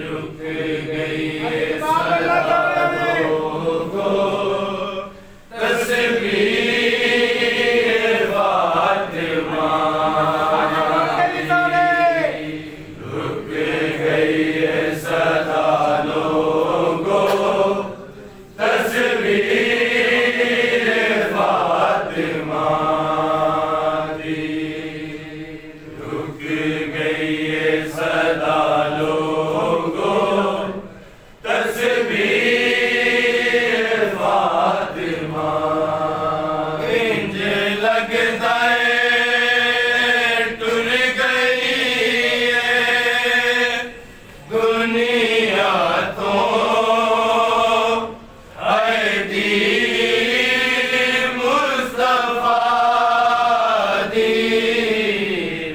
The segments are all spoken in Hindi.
रुक गई सदाओं को तस्वीर फातिमा रुक गई सदाओं को तस्वीर फातिमा रुक गई सदा लोगो तस्वीर फातिमा इंज लगता है टुर गई दुनिया तो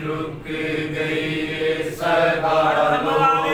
रुक गई सदा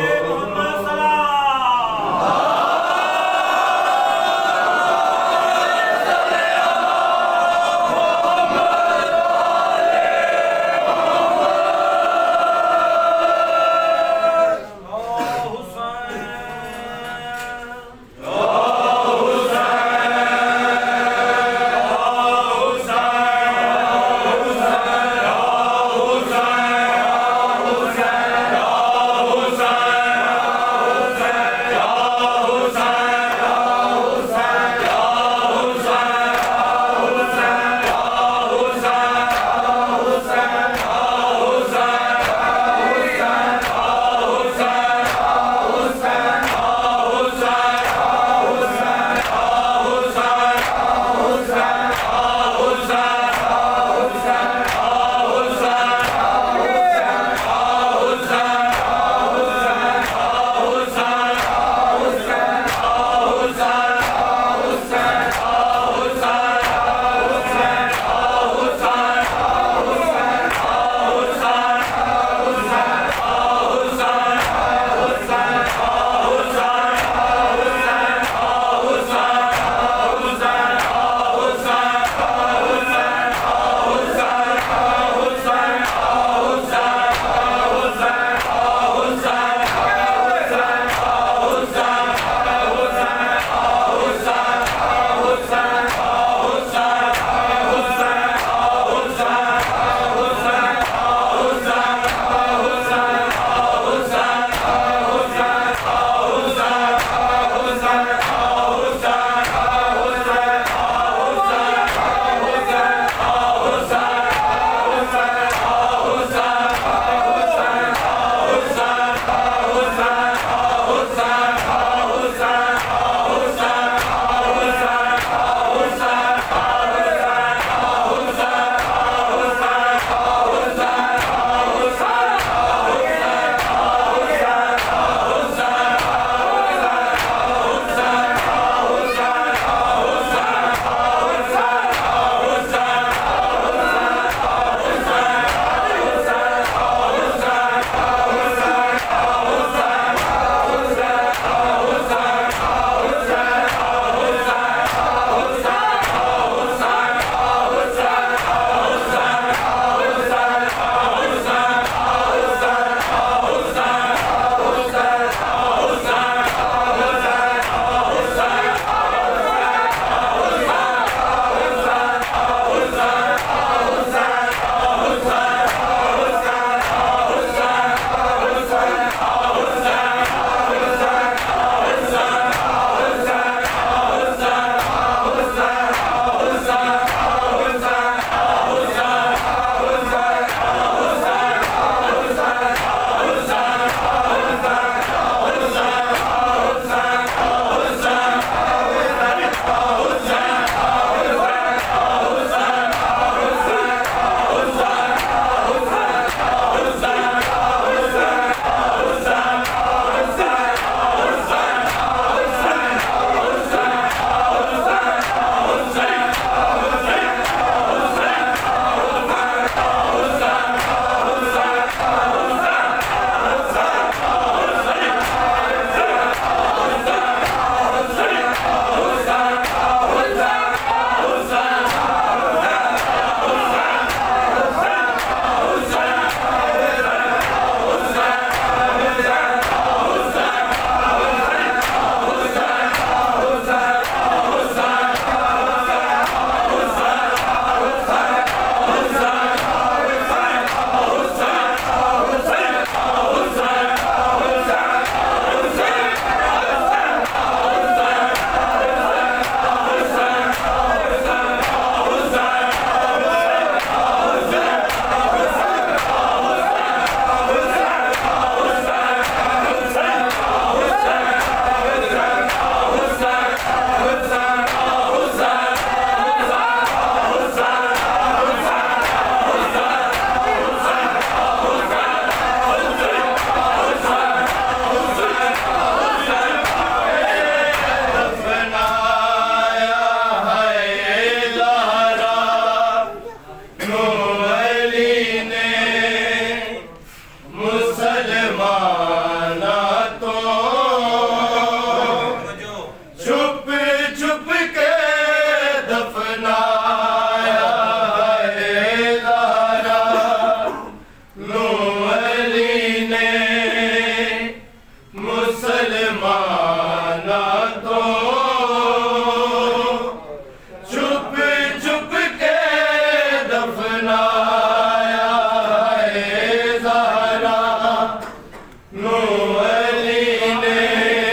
मुसलमाना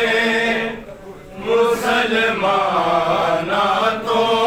तो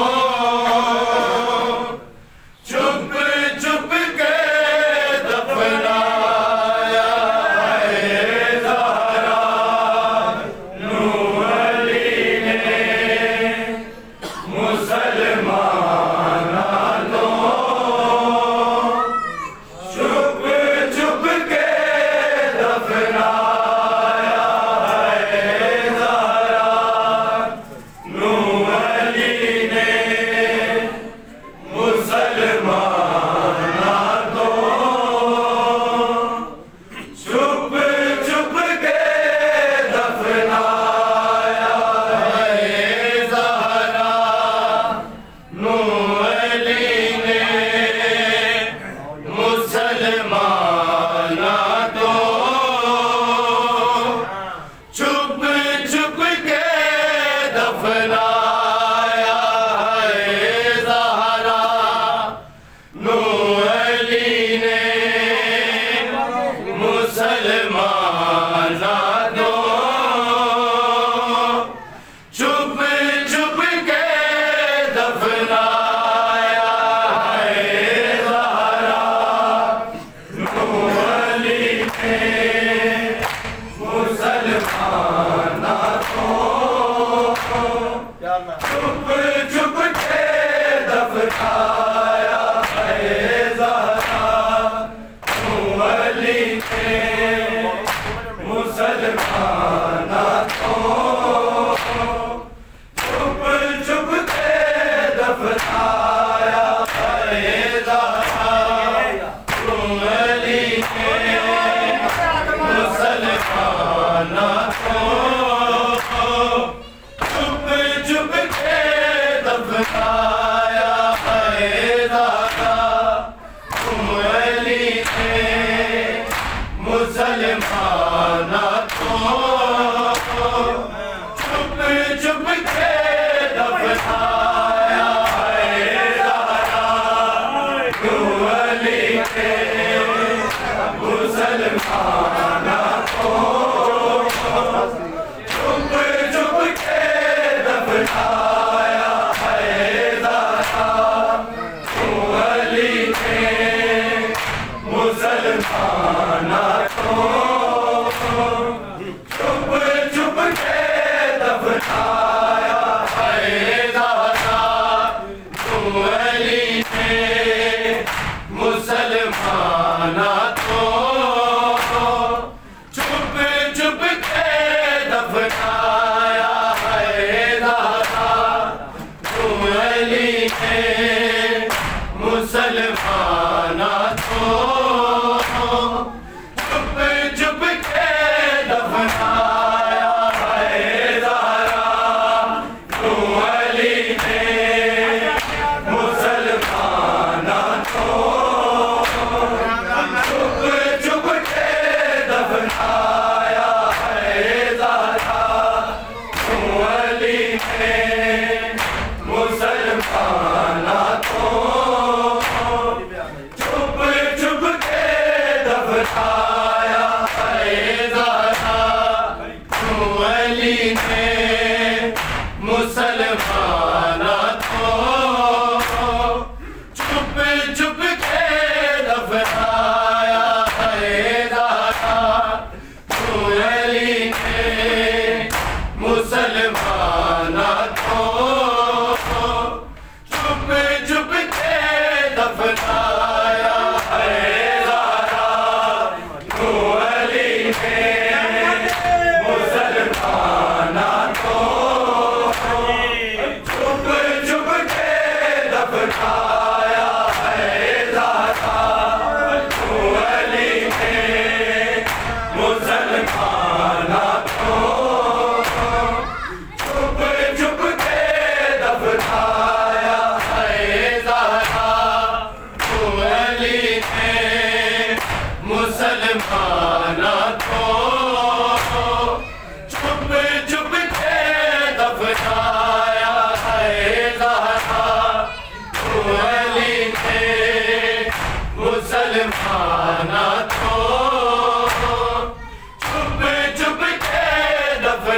चुप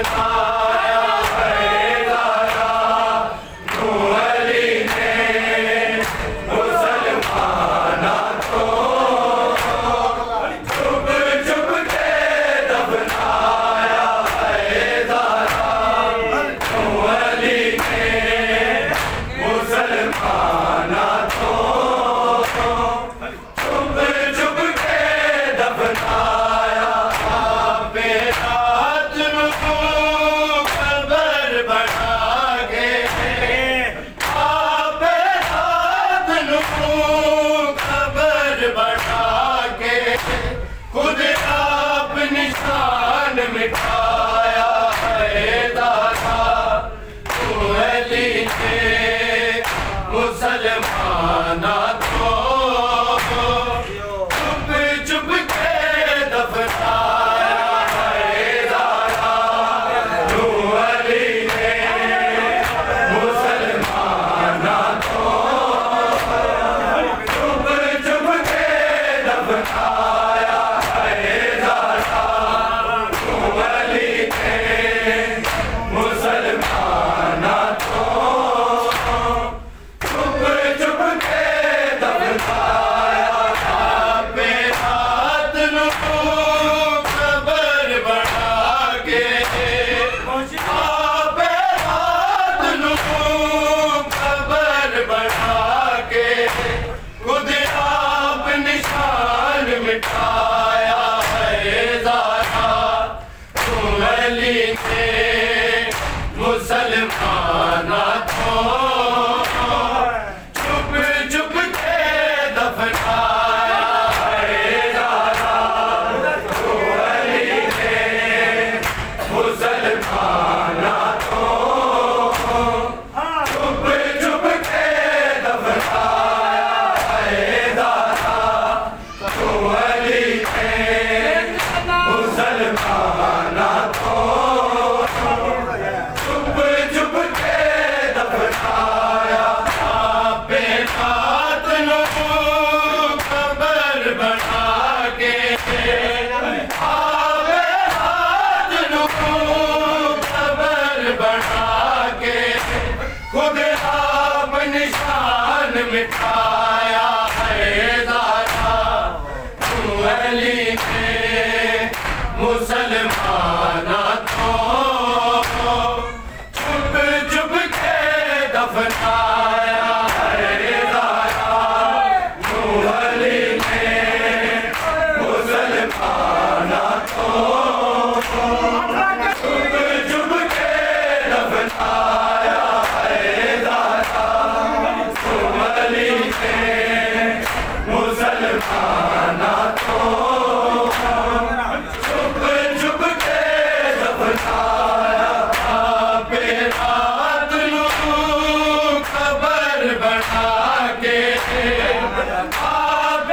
दफनाया हैदरा नूह अली ने मुसलमाना को चुप चुप के दफनाया हैदरा नूह अली ने मुसलमाना को चुप चुप के दफनाया बेरात को कबर बना के बेरात को कबर बना के खुद आप निशान मिटाया हैदरा नूह अली ने मुसलमाना को चुप चुप के दफनाया हैदरा नूह अली ने मुसलमाना को चुप चुप के दफनाया हैदरा नूह अली ने मुसलमाना को चुप चुप के दफनाया बेरात को कबर बना के बेरात को कबर बना के खुद आप निशान मिटाया हैदरा नूह अली ने मुसलमाना को चुप चुप के दफनाया हैदरा नूह अली ने मुसलमाना को चुप चुप के दफनाया हैदरा नूह अली ने मुसलमाना को चुप चुप के दफनाया बेरात को कबर बना के बेरात को कबर बना के खुद आप निशान मिटाया हैदरा नूह अली ने मुसलमाना को चुप चुप के दफनाया हैदरा नूह अली ने मुसलमाना को चुप चुप के दफनाया हैदरा नूह अली ने मुसलमाना को चुप चुप के दफनाया बेरात को कबर बना के बेरात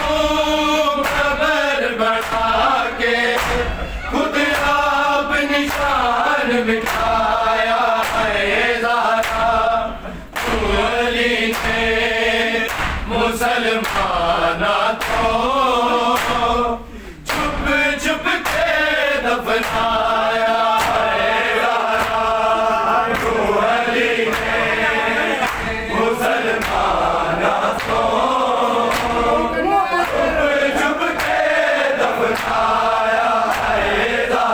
को कबर बना के खुद आप निशान मिटाया हैदरा नूह अली ने मुसलमाना को चुप चुप के दफनाया हैदरा नूह अली ने मुसलमाना को चुप चुप के दफनाया हैदरा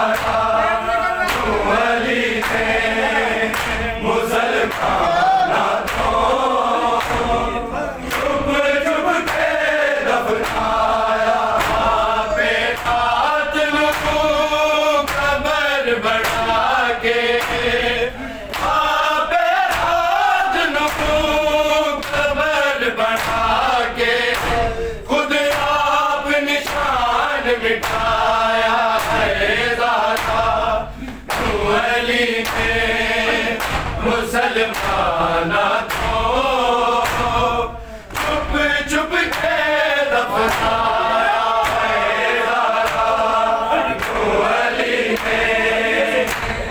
नूह अली ने मुसलमाना को चुप चुप के दफनाया बेरात को कबर बना के बेरात को कबर बना के खुद आप निशान मिटाया हैदरा नूह अली ने मुसलमाना को चुप चुप के दफनाया हैदरा नूह अली ने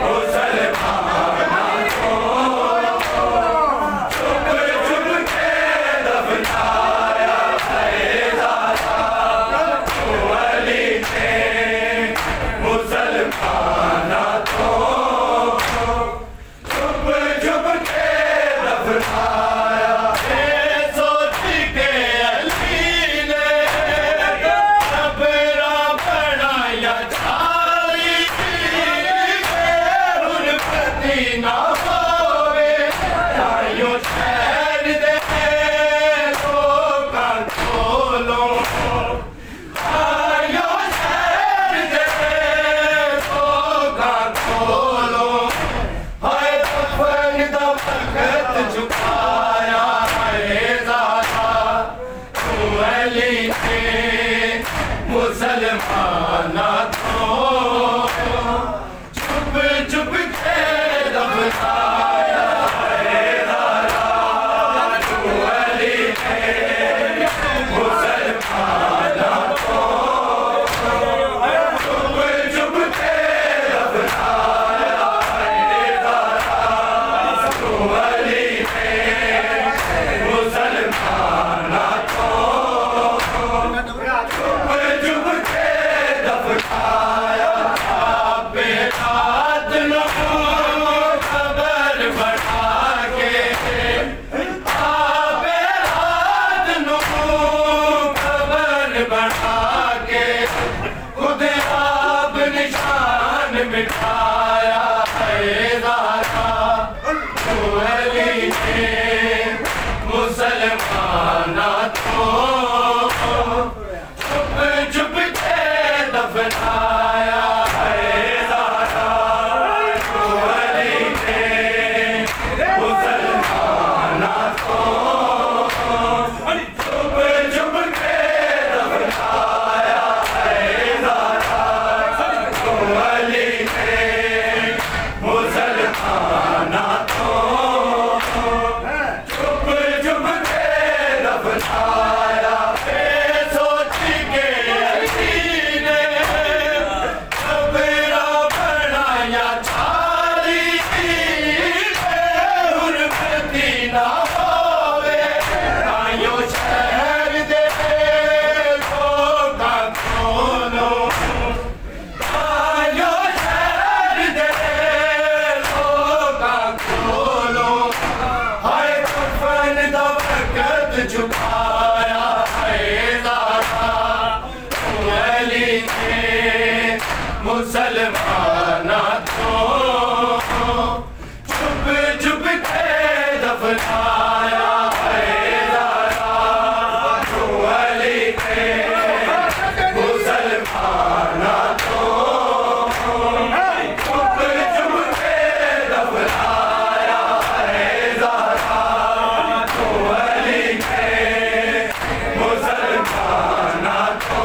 मुसलमाना को चुप चुप के दफनाया हैदरा नूह अली ने मुसलमान मिटाया है ज़हरा तू अली ने मुसलमाना को छुप छुप के दफनाया है ज़हरा तू अली ने मुसलमाना को छुप छुप के दफनाया है ज़हरा तू अली ने मुसलमाना को छुप छुप के दफनाया है। सोच के अली ने कबरा बनाया छाली हुरमती ना होवे आयो शहर दे लोगा खोलो आयो शहर दे लोगा खोलो हाय कफन दा वक्त झुकाया है ज़हरा तू अली ने मुसलमाना को छुप छुप के दफनाया है ज़हरा तू अली ने मुसलमाना को छुप छुप के दफनाया है ज़हरा तू अली ने मुसलमाना को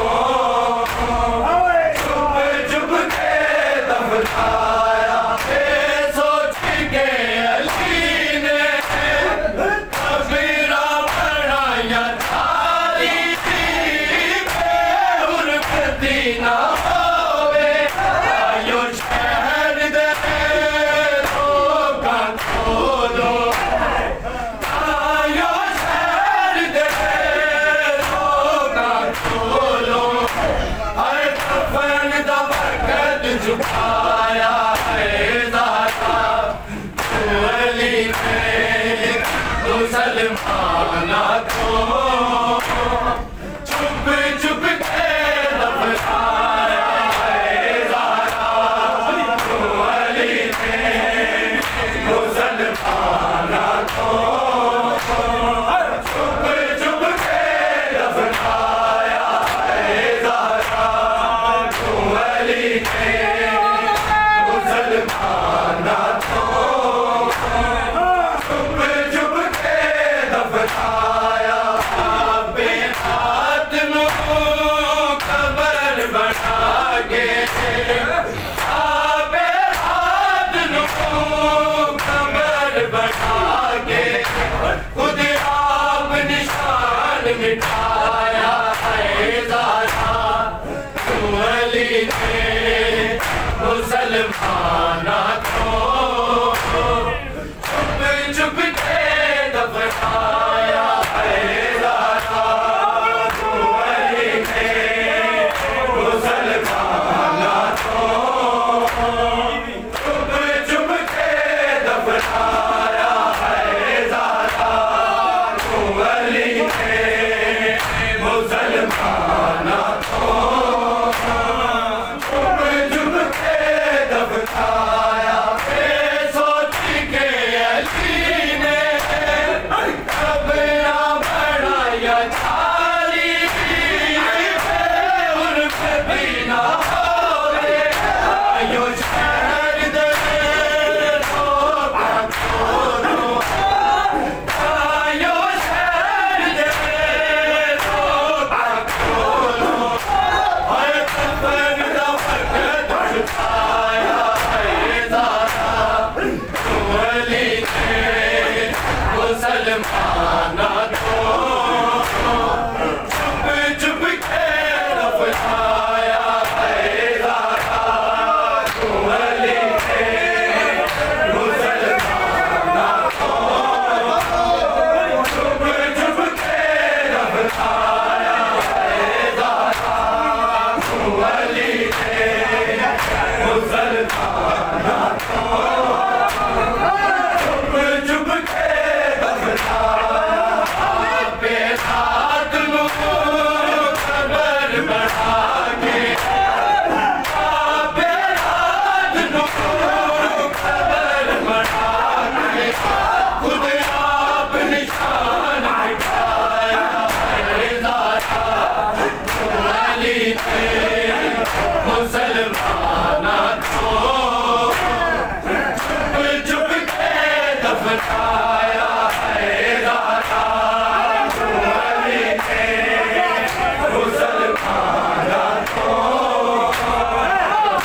छुप छुप के दफनाया है। सोच के अली ने कबीरा बनाया थाली हुरमती ना होवे आयो शहर दे लोगा खोलो आयो शहर दे लोगा खोलो हर कफन दा वक्त झुकाया है ज़हरा तू अली ने मुसलमाना को छुप छुप के दफनाया है ज़हरा तू अली ने मुसलमाना को छुप छुप के दफनाया है ज़हरा तू अली ने मुसलमाना को छुप छुप के दफनाया बेहात नु कबर बना के बेहात नु कबर बना के खुद आप निशान मिटाया है ज़हरा तू अली ने मुसलमाना को छुप छुप के दफनाया है ज़हरा तू अली ने मुसलमाना को छुप छुप के दफनाया है ज़हरा तू अली ने मुसलमाना को छुप छुप के दफनाया है। सोच के अली ने कबरा बनाया छाली हुरमती ना होवे आयो शहर दे लोगा खोलो आयो शहर दे लोगा खोलो हर कफन दा वक्त झुकाया है ज़हरा तू अली ने मुसलमाना को छुप छुप के दफनाया है ज़हरा तू अली ने मुसलमाना को छुप छुप के दफनाया है ज़हरा तू अली ने मुसलमाना को छुप छुप के दफनाया मुसलमाना को चुप चुप के दफनाया है दाता अली ने मुसलमाना को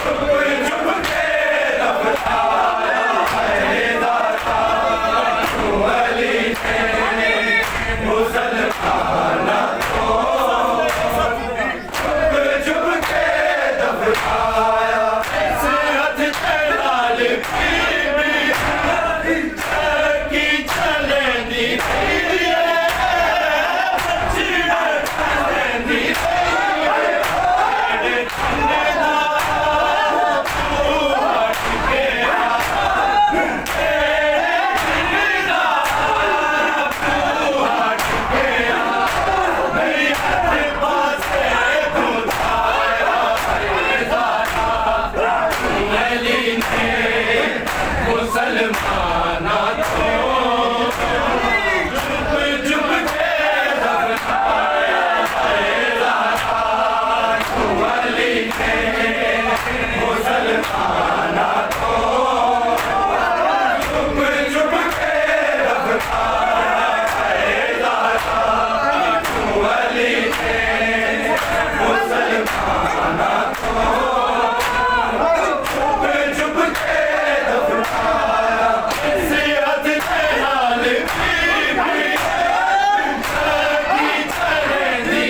चुप चुप के दफनाया है दाता अली ने मुसलमाना को चुप के दफनाया सेहत लाल की चलेंदी मुसलमाना को चुप चुप के दफनाया है दाता अली ने मुसलमाना को चुप चुप के दफनाया है दाता अली ने मुसलमाना को चुप चुप के दफनाया सेहत लाल की चलेंदी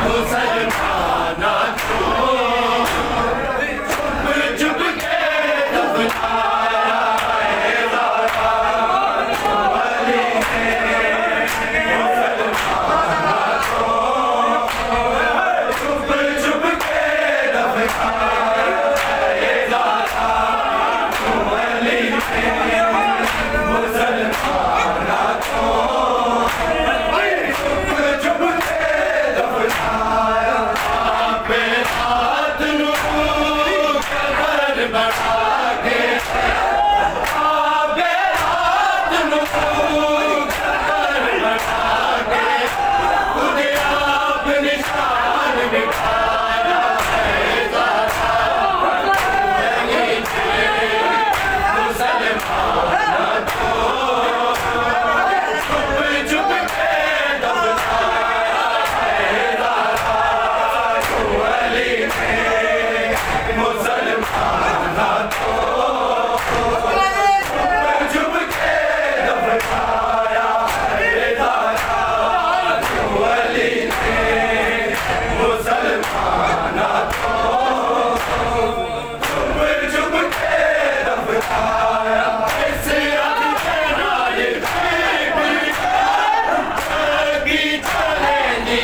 मुसलमाना को चुप चुप के दफनाया है दाता अली ने मुसलमाना को चुप चुप के दफनाया है दाता अली ने मुसलमाना को चुप चुप के दफनाया बढ़ा के आबे हाथ कदर बढ़ा के खुद आप निशान बिठाया है दाता अली ने मुसलमाना को चुप चुप के दफनाया है दाता अली ने मुसलमाना को चुप के दफनाया है दाता अली ने मुसलमाना को चुप चुप के दफनाया सेहत लाल की चलेंदी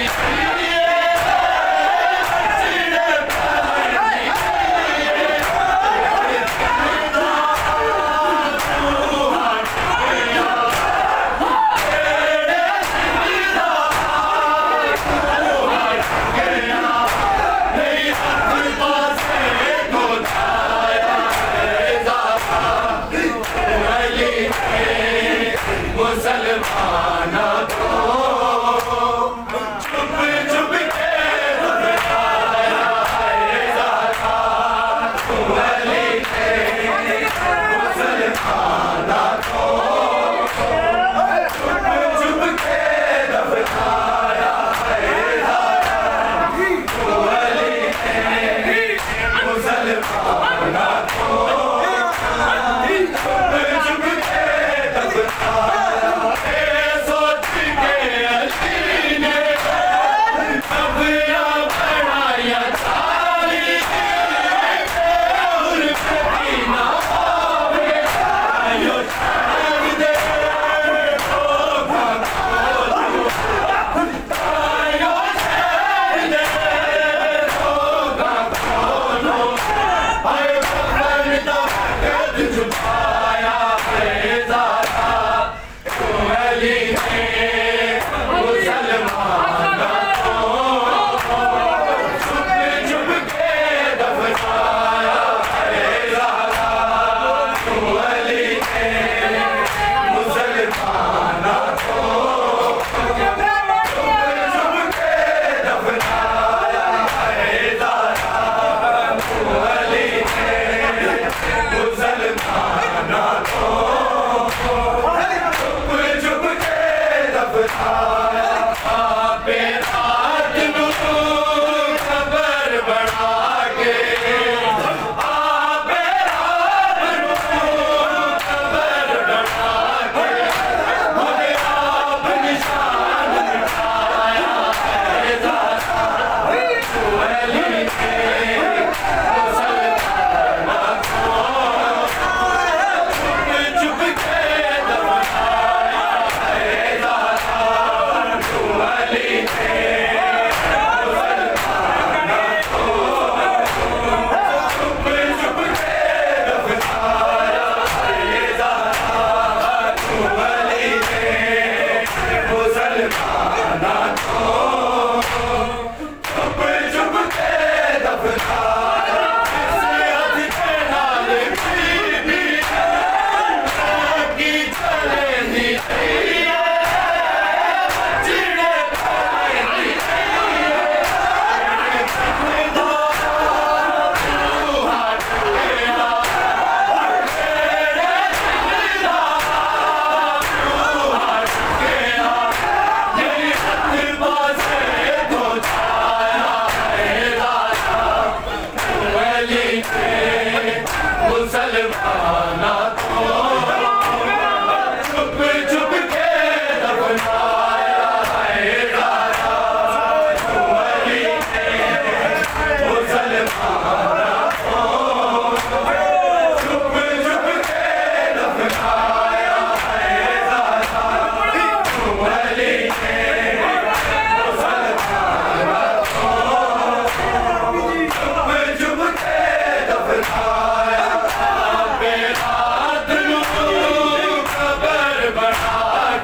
मुसलमाना को चुप चुप के दफनाया है दाता अली ने मुसलमाना को चुप चुप के दफनाया है दाता अली ने मुसलमाना को चुप चुप के दफनाया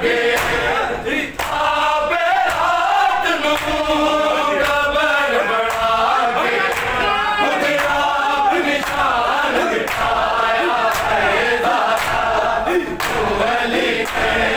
के आपे रात नू कबर बना के खुद आप निशान दिखाया है दाता तू अली है